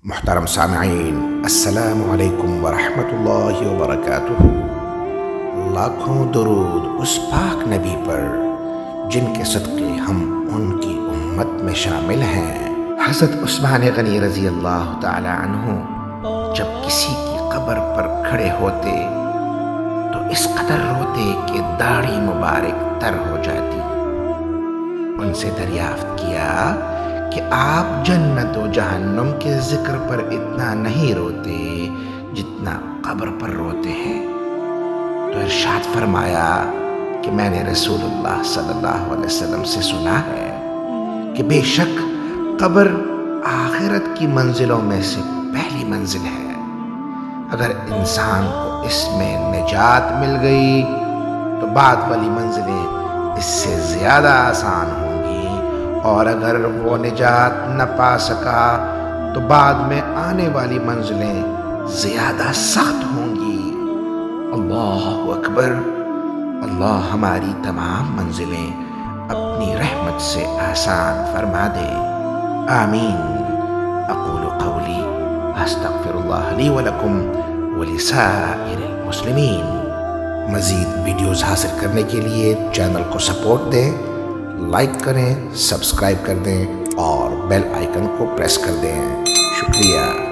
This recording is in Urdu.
محترم سامعین، السلام علیکم ورحمۃ اللہ وبرکاتہ۔ لاکھوں درود اس پاک نبی پر جن کے صدقے ہم ان کی امت میں شامل ہیں۔ حضرت عثمان غنی رضی اللہ تعالی عنہ جب کسی کی قبر پر کھڑے ہوتے تو اس قدر روتے کہ داڑھی مبارک تر ہو جاتی۔ ان سے دریافت کیا کہ آپ جنت و جہنم کے ذکر پر اتنا نہیں روتے جتنا قبر پر روتے ہیں، تو ارشاد فرمایا کہ میں نے رسول اللہ صلی اللہ علیہ وسلم سے سنا ہے کہ بے شک قبر آخرت کی منزلوں میں سے پہلی منزل ہے۔ اگر انسان کو اس میں نجات مل گئی تو بعد والی منزلیں اس سے زیادہ آسان ہوں گی، اور اگر وہ نجات نہ پا سکا تو بعد میں آنے والی منزلیں زیادہ سخت ہوں گی۔ اللہ اکبر! اللہ ہماری تمام منزلیں اپنی رحمت سے آسان فرما دے، آمین۔ اقول قولی استغفر اللہ لی ولکم ولسائر المسلمین۔ مزید ویڈیوز حاصل کرنے کے لیے چینل کو سپورٹ دیں، لائک کریں، سبسکرائب کر دیں اور بیل آئیکن کو پریس کر دیں۔ شکریہ۔